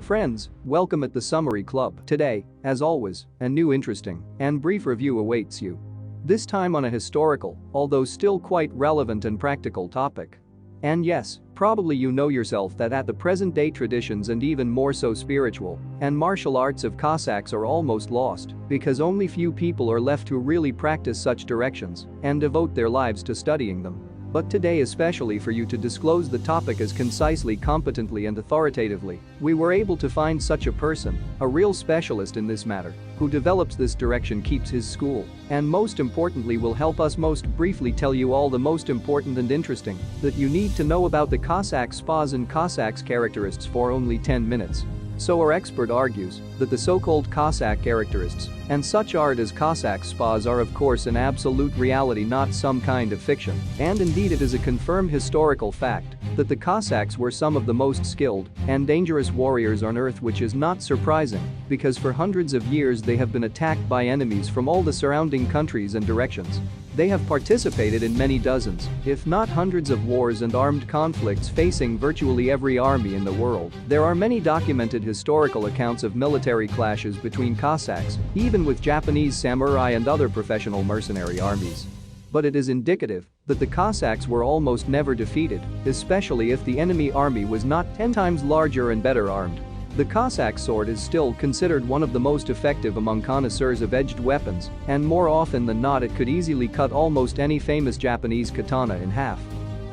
Friends, welcome at the Summary Club. Today, as always, a new interesting and brief review awaits you. This time on a historical, although still quite relevant and practical topic. And yes, probably you know yourself that at the present day traditions and even more so spiritual and martial arts of Cossacks are almost lost because only few people are left who really practice such directions and devote their lives to studying them. But today, especially for you to disclose the topic as concisely, competently and authoritatively, we were able to find such a person, a real specialist in this matter, who develops this direction, keeps his school, and most importantly will help us most briefly tell you all the most important and interesting that you need to know about the Cossack Spas and Cossacks Kharakterniki for only 10 minutes. So our expert argues that the so-called Cossack characteristics and such art as Cossack Spas are of course an absolute reality, not some kind of fiction, and indeed it is a confirmed historical fact that the Cossacks were some of the most skilled and dangerous warriors on earth, which is not surprising because for hundreds of years they have been attacked by enemies from all the surrounding countries and directions. They have participated in many dozens, if not hundreds of wars and armed conflicts facing virtually every army in the world. There are many documented historical accounts of military clashes between Cossacks, even with Japanese samurai and other professional mercenary armies. But it is indicative that the Cossacks were almost never defeated, especially if the enemy army was not 10 times larger and better armed. The Cossack sword is still considered one of the most effective among connoisseurs of edged weapons, and more often than not it could easily cut almost any famous Japanese katana in half.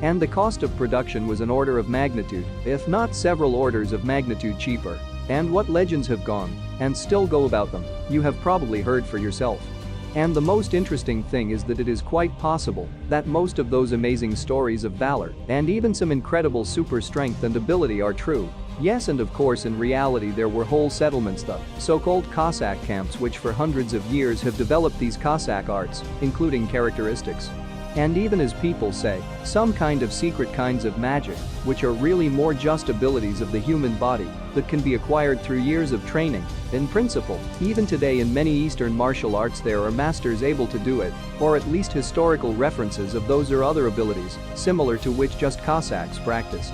And the cost of production was an order of magnitude, if not several orders of magnitude cheaper. And what legends have gone and still go about them, you have probably heard for yourself. And the most interesting thing is that it is quite possible that most of those amazing stories of valor and even some incredible super strength and ability are true. Yes, and of course in reality there were whole settlements, the so-called Cossack camps, which for hundreds of years have developed these Cossack arts, including characteristics. And even as people say, some kind of secret kinds of magic, which are really more just abilities of the human body that can be acquired through years of training. In principle, even today in many Eastern martial arts there are masters able to do it, or at least historical references of those or other abilities, similar to which just Cossacks practiced.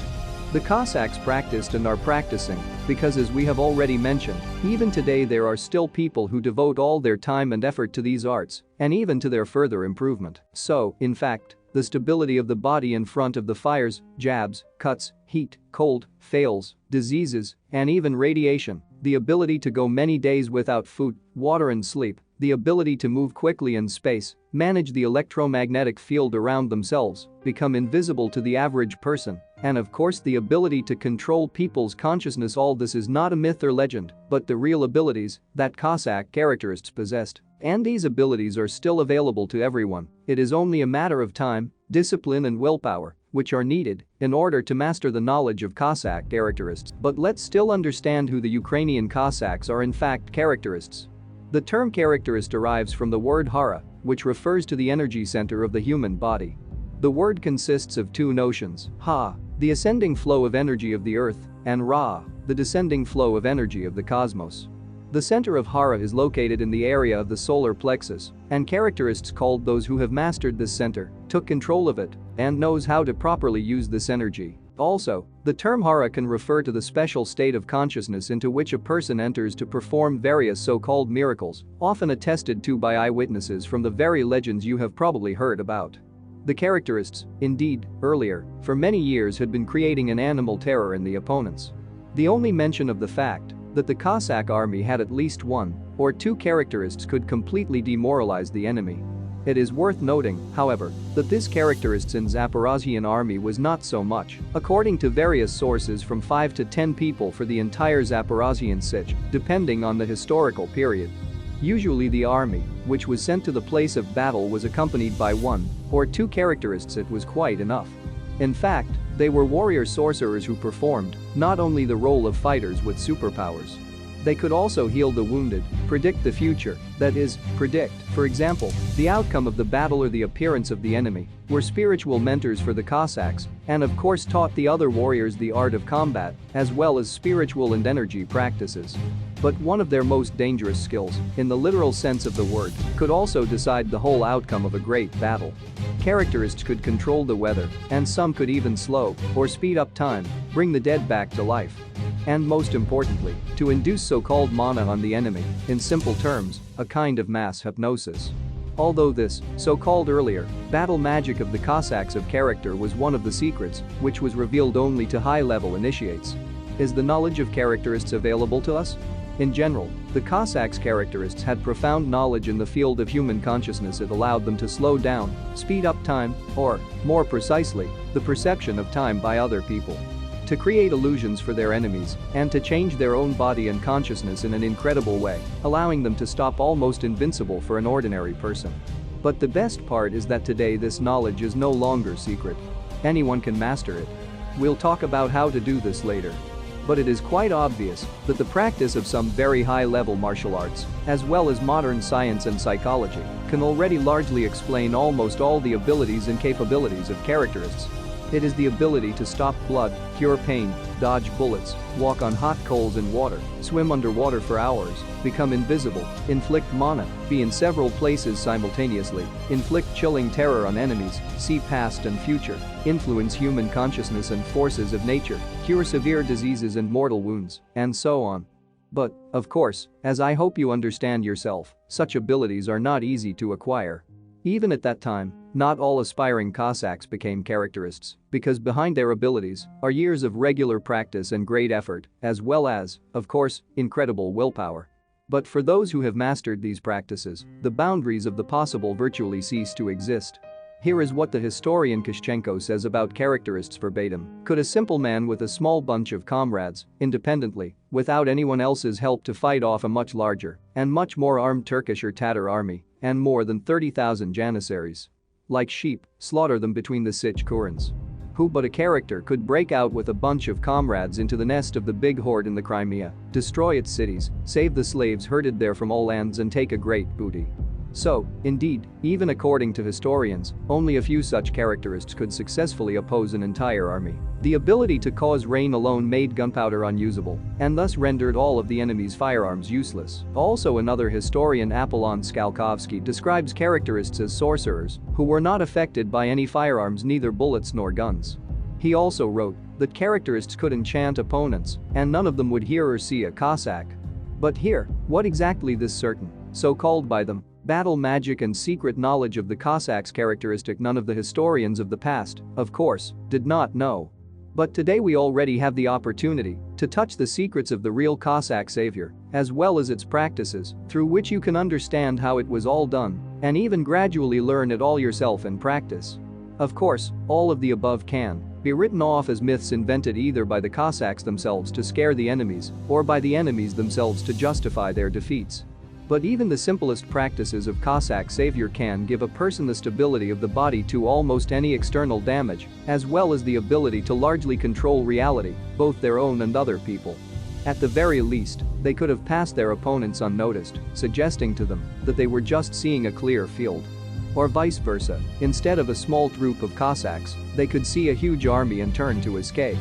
The Cossacks practiced and are practicing because, as we have already mentioned, even today there are still people who devote all their time and effort to these arts and even to their further improvement. So, in fact, the stability of the body in front of the fires, jabs, cuts, heat, cold, fails, diseases, and even radiation, the ability to go many days without food, water and sleep, the ability to move quickly in space, manage the electromagnetic field around themselves, become invisible to the average person, and of course the ability to control people's consciousness. All this is not a myth or legend, but the real abilities that Cossack characteristics possessed. And these abilities are still available to everyone. It is only a matter of time, discipline and willpower, which are needed in order to master the knowledge of Cossack characteristics. But let's still understand who the Ukrainian Cossacks are in fact characteristics. The term characterist derives from the word hara, which refers to the energy center of the human body. The word consists of two notions, ha, the ascending flow of energy of the earth, and ra, the descending flow of energy of the cosmos. The center of hara is located in the area of the solar plexus, and characteristics called those who have mastered this center, took control of it, and knows how to properly use this energy. Also, the term hara can refer to the special state of consciousness into which a person enters to perform various so-called miracles, often attested to by eyewitnesses from the very legends you have probably heard about. The characteristics, indeed, earlier, for many years had been creating an animal terror in the opponents. The only mention of the fact that the Cossack army had at least one or two characteristics could completely demoralize the enemy. It is worth noting, however, that this characteristics in Zaporozhian army was not so much, according to various sources, from 5 to 10 people for the entire Zaporozhian siege, depending on the historical period. Usually the army, which was sent to the place of battle, was accompanied by one or two characteristics. It was quite enough. In fact, they were warrior sorcerers who performed not only the role of fighters with superpowers. They could also heal the wounded, predict the future, that is, predict, for example, the outcome of the battle or the appearance of the enemy, were spiritual mentors for the Cossacks, and of course taught the other warriors the art of combat, as well as spiritual and energy practices. But one of their most dangerous skills, in the literal sense of the word, could also decide the whole outcome of a great battle. Characteristics could control the weather, and some could even slow or speed up time, bring the dead back to life. and most importantly, to induce so-called mana on the enemy, in simple terms, a kind of mass hypnosis. Although this, so-called earlier, battle magic of the Cossacks of character was one of the secrets, which was revealed only to high-level initiates. Is the knowledge of characteristics available to us? In general, the Cossacks' characteristics had profound knowledge in the field of human consciousness. It allowed them to slow down, speed up time, or, more precisely, the perception of time by other people. To create illusions for their enemies, and to change their own body and consciousness in an incredible way, allowing them to stop almost invincible for an ordinary person. But the best part is that today this knowledge is no longer secret. Anyone can master it. We'll talk about how to do this later. But it is quite obvious that the practice of some very high-level martial arts, as well as modern science and psychology, can already largely explain almost all the abilities and capabilities of characteristics. It is the ability to stop blood, cure pain, dodge bullets, walk on hot coals and water, swim underwater for hours, become invisible, inflict mana, be in several places simultaneously, inflict chilling terror on enemies, see past and future, influence human consciousness and forces of nature, cure severe diseases and mortal wounds, and so on. But, of course, as I hope you understand yourself, such abilities are not easy to acquire. Even at that time, not all aspiring Cossacks became characterists, because behind their abilities are years of regular practice and great effort, as well as, of course, incredible willpower. But for those who have mastered these practices, the boundaries of the possible virtually cease to exist. Here is what the historian Koschenko says about characteristics verbatim. Could a simple man with a small bunch of comrades, independently, without anyone else's help to fight off a much larger and much more armed Turkish or Tatar army, and more than 30,000 janissaries? Like sheep, slaughter them between the Sich Kurens. Who but a character could break out with a bunch of comrades into the nest of the big horde in the Crimea, destroy its cities, save the slaves herded there from all lands and take a great booty? So, indeed, even according to historians, only a few such characteristics could successfully oppose an entire army. The ability to cause rain alone made gunpowder unusable, and thus rendered all of the enemy's firearms useless. Also, another historian, Apollon Skalkovsky, describes characteristics as sorcerers who were not affected by any firearms, neither bullets nor guns. He also wrote that characteristics could enchant opponents, and none of them would hear or see a Cossack. But here, what exactly this certain, so-called by them, battle magic and secret knowledge of the Cossacks' characteristic, none of the historians of the past, of course, did not know. But today we already have the opportunity to touch the secrets of the real Cossack savior, as well as its practices, through which you can understand how it was all done, and even gradually learn it all yourself in practice. Of course, all of the above can be written off as myths invented either by the Cossacks themselves to scare the enemies, or by the enemies themselves to justify their defeats. But even the simplest practices of Cossack savior can give a person the stability of the body to almost any external damage, as well as the ability to largely control reality, both their own and other people. At the very least, they could have passed their opponents unnoticed, suggesting to them that they were just seeing a clear field. Or vice versa, instead of a small group of Cossacks, they could see a huge army and turn to escape.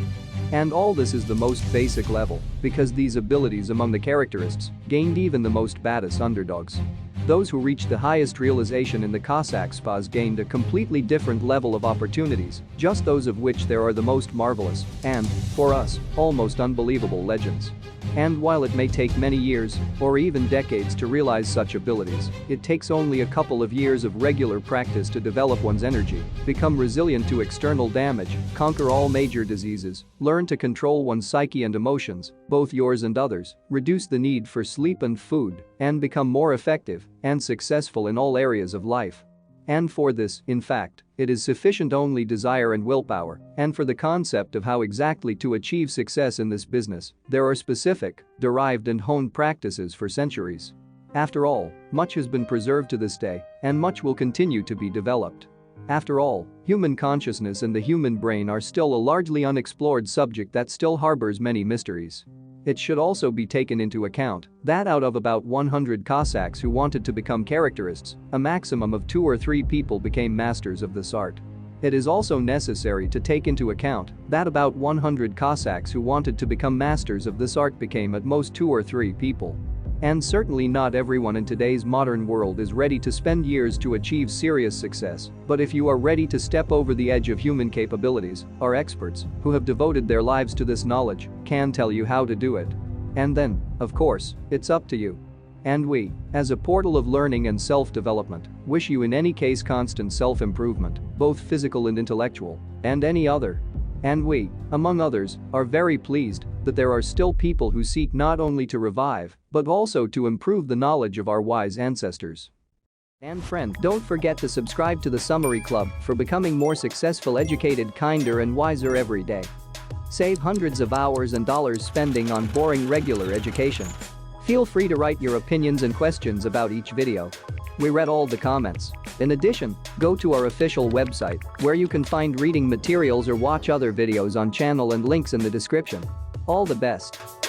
And all this is the most basic level, because these abilities among the characteristics gained even the most baddest underdogs. Those who reached the highest realization in the Cossack Spas gained a completely different level of opportunities, just those of which there are the most marvelous and, for us, almost unbelievable legends. And while it may take many years, or even decades to realize such abilities, it takes only a couple of years of regular practice to develop one's energy, become resilient to external damage, conquer all major diseases, learn to control one's psyche and emotions, both yours and others, reduce the need for sleep and food, and become more effective and successful in all areas of life. And for this, in fact, it is sufficient only desire and willpower, and for the concept of how exactly to achieve success in this business, there are specific, derived and honed practices for centuries. After all, much has been preserved to this day, and much will continue to be developed. After all, human consciousness and the human brain are still a largely unexplored subject that still harbors many mysteries. It should also be taken into account that out of about 100 Cossacks who wanted to become characterists, a maximum of 2 or 3 people became masters of this art. It is also necessary to take into account that about 100 Cossacks who wanted to become masters of this art became at most 2 or 3 people. And certainly not everyone in today's modern world is ready to spend years to achieve serious success, but if you are ready to step over the edge of human capabilities, our experts, who have devoted their lives to this knowledge, can tell you how to do it. And then, of course, it's up to you. And we, as a portal of learning and self-development, wish you in any case constant self-improvement, both physical and intellectual, and any other. And we, among others, are very pleased that there are still people who seek not only to revive, but also to improve the knowledge of our wise ancestors. And friend, don't forget to subscribe to the Summary Club for becoming more successful, educated, kinder and wiser every day. Save hundreds of hours and dollars spending on boring regular education. Feel free to write your opinions and questions about each video. We read all the comments. In addition, go to our official website, where you can find reading materials or watch other videos on channel and links in the description. All the best.